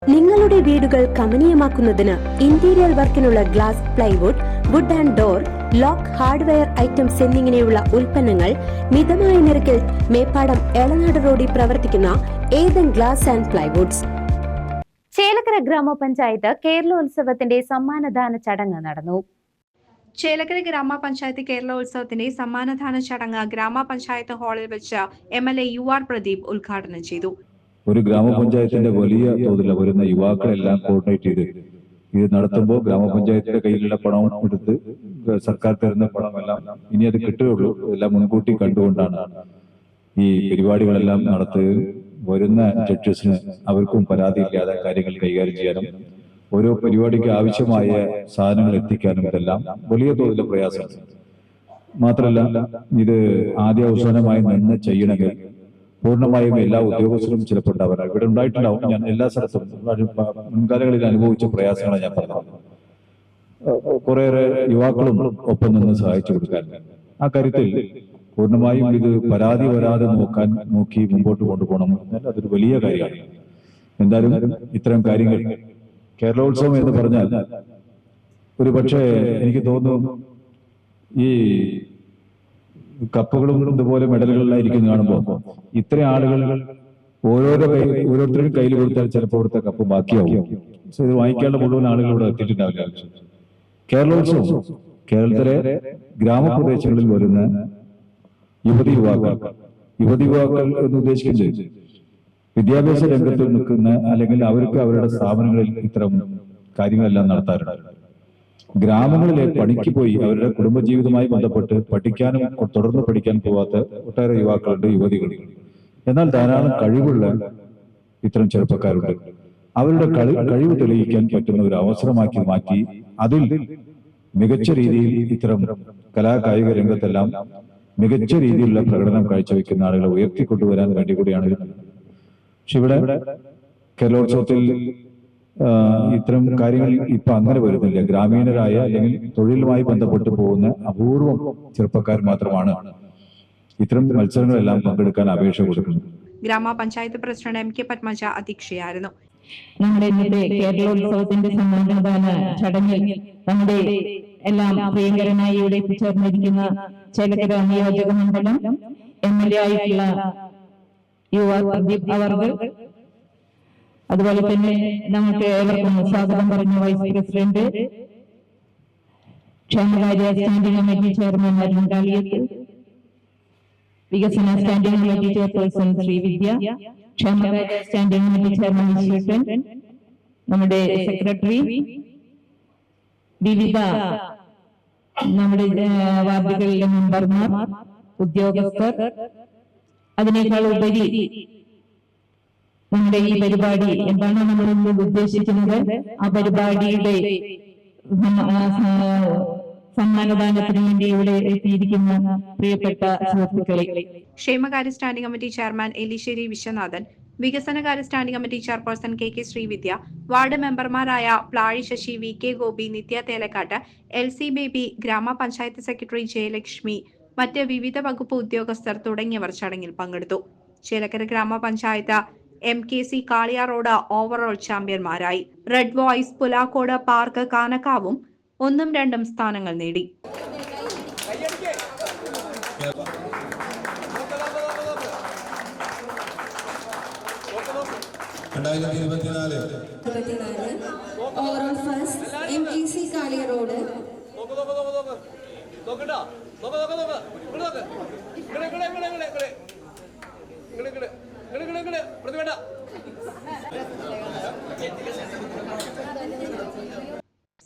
നിങ്ങളുടെ വീടുകൾ കമനീയമാക്കുന്നതിന് ഇന്റീരിയർ വർക്കിനുള്ള glass, plywood, wood and door, lock, hardware items എന്നിങ്ങനെയുള്ള ഉൽപ്പന്നങ്ങൾ മിതമായ നിരക്കിൽ മേപ്പാടം എളനാട് റോഡിൽ പ്രവർത്തിക്കുന്ന Ethan glass and plywoods. Chelakkara ഗ്രാമപഞ്ചായത്ത് കേരളോത്സവത്തിന്റെ സമ്മാനദാന ചടങ്ങ് നടന്നു. ചേലക്കര ഗ്രാമപഞ്ചായത്ത് കേരളോത്സവത്തിന്റെ സമ്മാനദാന ചടങ്ങ് ഗ്രാമപഞ്ചായത്ത് ഹാളിൽ വെച്ച് MLA UR പ്രദീപ് ഉദ്ഘാടനം ചെയ്തു. ഒരു ഗ്രാമപഞ്ചായത്തിന്റെ വലിയ തോതിൽ വരുന്ന യുവാക്കളെല്ലാം കോർഡിനേറ്റ് ചെയ്ത് ഇത് നടത്തുമ്പോൾ ഗ്രാമപഞ്ചായത്തിന്റെ കയ്യിലുള്ള പണവും എടുത്ത് സർക്കാർ തരുന്ന പണമെല്ലാം ഇനി അത് കിട്ടുകയുള്ളൂ. എല്ലാം മുൻകൂട്ടി കണ്ടുകൊണ്ടാണ് ഈ പരിപാടികളെല്ലാം നടത്തുകയും വരുന്ന ജഡ്ജസിന് അവർക്കും പരാതിയില്ലാതെ കാര്യങ്ങൾ കൈകാര്യം ചെയ്യാനും ഓരോ പരിപാടിക്ക് ആവശ്യമായ സാധനങ്ങൾ എത്തിക്കാനും ഇതെല്ലാം വലിയ തോതിലുള്ള പ്രയാസമാണ്. മാത്രമല്ല ഇത് ആദ്യ അവസാനമായി നിന്ന് ചെയ്യണമെങ്കിൽ പൂർണ്ണമായും എല്ലാ ഉദ്യോഗസ്ഥരും ചിലപ്പോൾ ഉണ്ടാവാറ് ഇവിടെ ഉണ്ടായിട്ടുണ്ടാവും. ഞാൻ എല്ലാ സ്ഥലത്തും മുൻകാലങ്ങളിൽ അനുഭവിച്ച പ്രയാസങ്ങളാണ് ഞാൻ പറഞ്ഞത്. കുറേയേറെ യുവാക്കളും ഒപ്പം നിന്ന് സഹായിച്ചു കൊടുക്കാൻ ആ കാര്യത്തിൽ പൂർണ്ണമായും ഇത് പരാതി വരാതെ നോക്കി മുമ്പോട്ട് കൊണ്ടുപോകണം എന്നാൽ അതൊരു വലിയ കാര്യമാണ്. എന്തായാലും ഇത്തരം കാര്യങ്ങൾ കേരളോത്സവം എന്ന് പറഞ്ഞാൽ ഒരു പക്ഷേ എനിക്ക് തോന്നുന്നു ഈ കപ്പുകളും ഇതുപോലെ മെഡലുകളിലായിരിക്കും കാണുമ്പോൾ ഇത്രയും ആളുകൾ ഓരോരുത്തരും കയ്യിൽ കൊടുത്താൽ ചിലപ്പോൾ ഇവിടുത്തെ കപ്പ് ബാക്കിയാവും. ഇത് വാങ്ങിക്കാനുള്ള മുഴുവൻ ആളുകൾ ഇവിടെ എത്തിയിട്ടുണ്ടാവില്ല. കേരളോത്സവം കേരളത്തിലെ ഗ്രാമപ്രദേശങ്ങളിൽ വരുന്ന യുവതി യുവാക്കൾ എന്ന് ഉദ്ദേശിക്കുന്നത് വിദ്യാഭ്യാസ രംഗത്ത് നിൽക്കുന്ന അല്ലെങ്കിൽ അവർക്ക് അവരുടെ സ്ഥാപനങ്ങളിൽ ഇത്തരം കാര്യങ്ങളെല്ലാം നടത്താറുണ്ട്. ഗ്രാമങ്ങളിലെ പണിക്ക് പോയി അവരുടെ കുടുംബജീവിതവുമായി ബന്ധപ്പെട്ട് പഠിക്കാനും തുടർന്ന് പഠിക്കാൻ പോവാത്ത ഒട്ടേറെ യുവാക്കളുണ്ട്, യുവതികളുണ്ട്. എന്നാൽ ധാരാളം കഴിവുള്ള ഇത്തരം ചെറുപ്പക്കാരുണ്ട്. അവരുടെ കഴിവ് തെളിയിക്കാൻ പറ്റുന്ന ഒരു അവസരമാക്കി മാറ്റി അതിൽ മികച്ച രീതിയിൽ ഇത്തരം കലാകായിക രംഗത്തെല്ലാം മികച്ച രീതിയിലുള്ള പ്രകടനം കാഴ്ചവെക്കുന്ന ആളുകളെ ഉയർത്തിക്കൊണ്ടുവരാൻ വേണ്ടി കൂടിയാണ്. പക്ഷെ ഇവിടെ കേരളോത്സവത്തിൽ ഇത്തരം കാര്യങ്ങൾ ഇപ്പൊ അങ്ങനെ വരുന്നില്ല. ഗ്രാമീണരായ അല്ലെങ്കിൽ തൊഴിലുമായി ബന്ധപ്പെട്ട് പോകുന്ന അപൂർവം ചെറുപ്പക്കാർ മാത്രമാണ് ഇത്തരം മത്സരങ്ങളെല്ലാം പങ്കെടുക്കാൻ അപേക്ഷ കൊടുക്കുന്നത്. ഗ്രാമപഞ്ചായത്ത് പ്രസിഡന്റ് MK പത്മജ അധ്യക്ഷയായിരുന്നു. നമ്മുടെ ഇന്നത്തെ കേരളോത്സവത്തിന്റെ സമ്മാനദാന ചടങ്ങിൽ നമ്മുടെ എല്ലാം പ്രിയങ്കരനായി ഇവിടെ എത്തിച്ചേർന്നിരിക്കുന്ന ചേലക്കര നിയോജക മണ്ഡലം MLA ആയിട്ടുള്ള UR പ്രദീപ് അവർകൾ, അതുപോലെ തന്നെ നമുക്ക് ഏവർക്കും സ്വാഗതം പറഞ്ഞ വൈസ് പ്രസിഡന്റ്, ക്ഷേമകാര്യ സ്റ്റാൻഡിംഗ് കമ്മിറ്റി ചെയർമാൻ അരുൺകാളിയത്ത്, വികസന സ്റ്റാൻഡിംഗ് കമ്മിറ്റി ചെയർപേഴ്സൺ ശ്രീവിദ്യ, ക്ഷേമകാര്യ സ്റ്റാൻഡിംഗ് കമ്മിറ്റി ചെയർമാൻ ഈശ്വരൻ, നമ്മുടെ സെക്രട്ടറി, വിവിധ നമ്മുടെ വാർഡുകളിലെ മെമ്പർമാർ, ഉദ്യോഗസ്ഥർ, അതിനേക്കാൾ ഉപരി നമ്മുടെ ഈ പരിപാടി എന്താണ് നമ്മൾ ഉദ്ദേശിക്കുന്നത്, ആ പരിപാടിയുടെ സമ്മാനദാനത്തിന് വേണ്ടി ഇവിടെ എത്തിയിരിക്കുന്ന പ്രിയപ്പെട്ട സുഹൃത്തുക്കളെ, ക്ഷേമകാര്യ standing committee chairman Elissery Viswanathan, വികസനകാര്യ standing committee chairperson KK Sreevidya, ward മെമ്പർമാരായ പ്ലാഴി ശശി, VK ഗോപി, നിത്യ തേലക്കാട്ട്, LC ബേബി, ഗ്രാമപഞ്ചായത്ത് സെക്രട്ടറി ജയലക്ഷ്മി, മറ്റ് വിവിധ വകുപ്പ് ഉദ്യോഗസ്ഥർ തുടങ്ങിയവർ ചടങ്ങിൽ പങ്കെടുത്തു. ചേലക്കര ഗ്രാമപഞ്ചായത്ത് MKC കാളിയാർ റോഡ് ഓവറോൾ ചാമ്പ്യന്മാരായി. റെഡ് വോയ്സ് പുലാക്കോട് പാർക്ക് കാനക്കാവും 1ഉം 2ഉം സ്ഥാനങ്ങൾ നേടി. Overall first MKC Kaliyar road,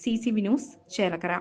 CCV news Chelakkara.